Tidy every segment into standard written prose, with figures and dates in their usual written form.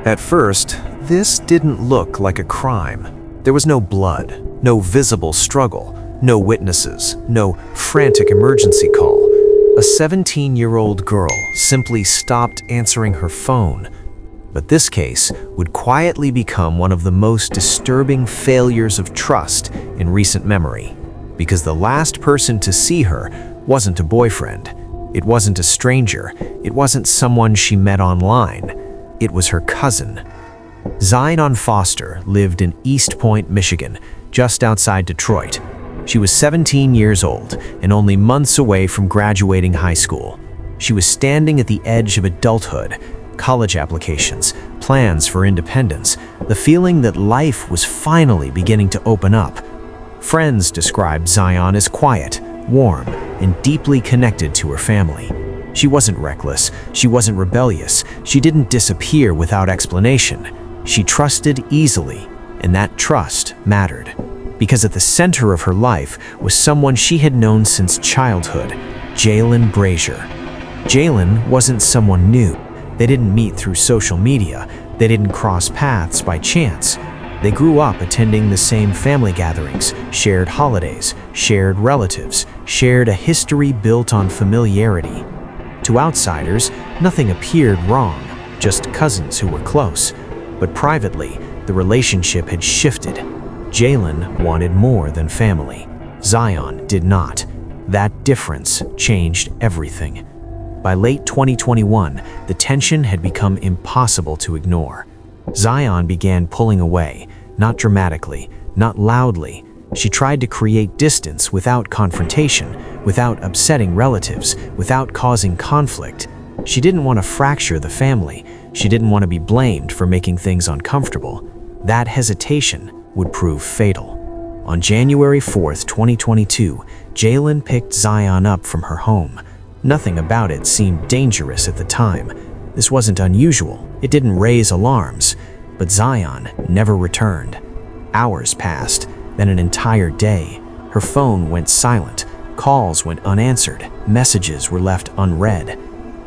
At first, this didn't look like a crime. There was no blood, no visible struggle, no witnesses, no frantic emergency call. A 17-year-old girl simply stopped answering her phone. But this case would quietly become one of the most disturbing failures of trust in recent memory, because the last person to see her wasn't a boyfriend. It wasn't a stranger. It wasn't someone she met online. It was her cousin. Jaylin Foster lived in Eastpointe, Michigan, just outside Detroit. She was 17 years old and only months away from graduating high school. She was standing at the edge of adulthood, college applications, plans for independence, the feeling that life was finally beginning to open up. Friends described Jaylin as quiet, warm, and deeply connected to her family. She wasn't reckless, she wasn't rebellious, she didn't disappear without explanation. She trusted easily, and that trust mattered, because at the center of her life was someone she had known since childhood, Jaylin Brazier. Jaylin wasn't someone new. They didn't meet through social media. They didn't cross paths by chance. They grew up attending the same family gatherings, shared holidays, shared relatives, shared a history built on familiarity. To outsiders, nothing appeared wrong, just cousins who were close. But privately, the relationship had shifted. Jaylin wanted more than family. Jaylin did not. That difference changed everything. By late 2021, the tension had become impossible to ignore. Jaylin began pulling away, not dramatically, not loudly. She tried to create distance without confrontation, without upsetting relatives, without causing conflict. She didn't want to fracture the family. She didn't want to be blamed for making things uncomfortable. That hesitation would prove fatal. On January 4th, 2022, Jaylin picked Jaylin up from her home. Nothing about it seemed dangerous at the time. This wasn't unusual. It didn't raise alarms. But Jaylin never returned. Hours passed, then an entire day. Her phone went silent. Calls went unanswered. Messages were left unread.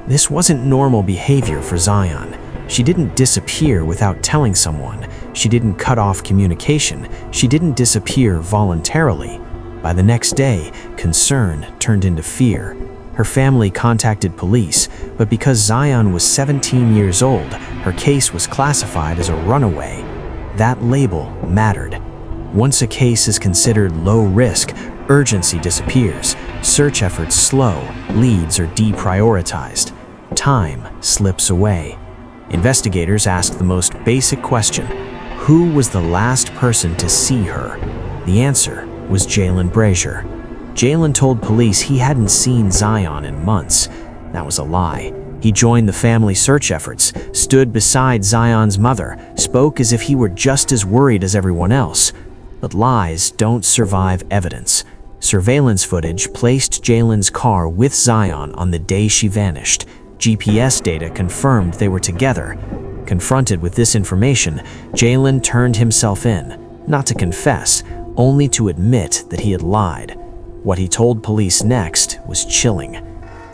This wasn't normal behavior for Jaylin. She didn't disappear without telling someone. She didn't cut off communication. She didn't disappear voluntarily. By the next day, concern turned into fear. Her family contacted police, but because Jaylin was 17 years old, her case was classified as a runaway. That label mattered. Once a case is considered low risk, urgency disappears, search efforts slow, leads are deprioritized. Time slips away. Investigators asked the most basic question: who was the last person to see her? The answer was Jaylin Brazier. Jaylin told police he hadn't seen Jaylin in months. That was a lie. He joined the family search efforts, stood beside Jaylin's mother, spoke as if he were just as worried as everyone else. But lies don't survive evidence. Surveillance footage placed Jaylin's car with Jaylin on the day she vanished. GPS data confirmed they were together. Confronted with this information, Jaylin turned himself in, not to confess, only to admit that he had lied. What he told police next was chilling.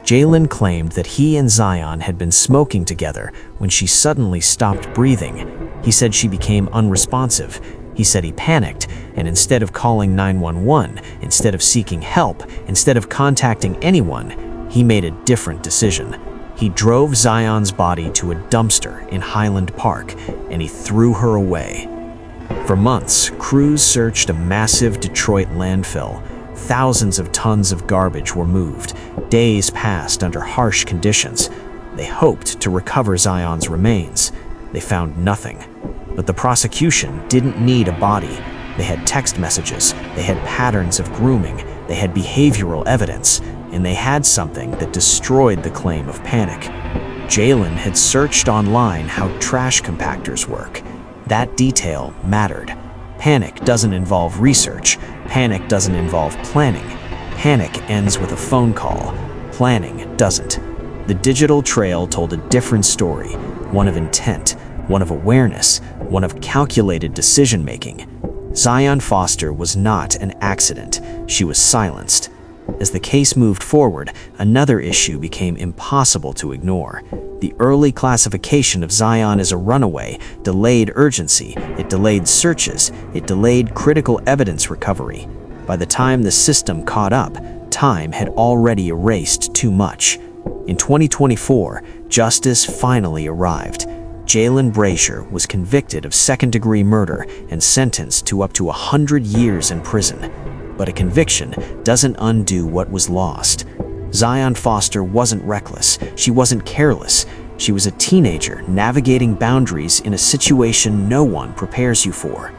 Jaylin claimed that he and Jaylin had been smoking together when she suddenly stopped breathing. He said she became unresponsive. He said he panicked, and instead of calling 911, instead of seeking help, instead of contacting anyone, he made a different decision. He drove Jaylin's body to a dumpster in Highland Park, and he threw her away. For months, crews searched a massive Detroit landfill. Thousands of tons of garbage were moved. Days passed under harsh conditions. They hoped to recover Jaylin's remains. They found nothing. But the prosecution didn't need a body. They had text messages, they had patterns of grooming, they had behavioral evidence, and they had something that destroyed the claim of panic. Jaylin had searched online how trash compactors work. That detail mattered. Panic doesn't involve research. Panic doesn't involve planning. Panic ends with a phone call. Planning doesn't. The digital trail told a different story, one of intent, one of awareness, one of calculated decision-making. Jaylin Foster was not an accident. She was silenced. As the case moved forward, another issue became impossible to ignore. The early classification of Zion as a runaway delayed urgency, it delayed searches, it delayed critical evidence recovery. By the time the system caught up, time had already erased too much. In 2024, justice finally arrived. Jaylin Brazier was convicted of second-degree murder and sentenced to up to 100 years in prison. But a conviction doesn't undo what was lost. Zion Foster wasn't reckless. She wasn't careless. She was a teenager navigating boundaries in a situation no one prepares you for.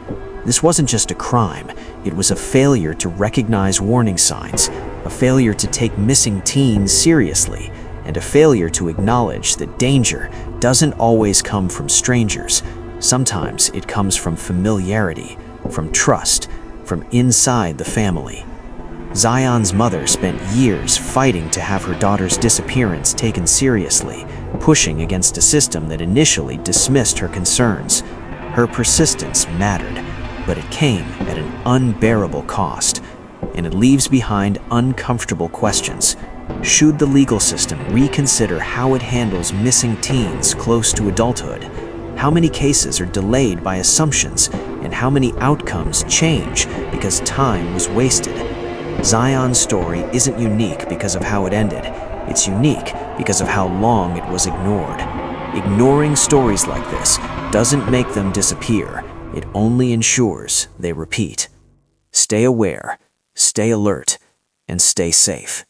This wasn't just a crime. It was a failure to recognize warning signs, a failure to take missing teens seriously, and a failure to acknowledge that danger doesn't always come from strangers. Sometimes it comes from familiarity, from trust, from inside the family. Zion's mother spent years fighting to have her daughter's disappearance taken seriously, pushing against a system that initially dismissed her concerns. Her persistence mattered, but it came at an unbearable cost, and it leaves behind uncomfortable questions. Should the legal system reconsider how it handles missing teens close to adulthood? How many cases are delayed by assumptions, and how many outcomes change because time was wasted? Zion's story isn't unique because of how it ended. It's unique because of how long it was ignored. Ignoring stories like this doesn't make them disappear. It only ensures they repeat. Stay aware, stay alert, and stay safe.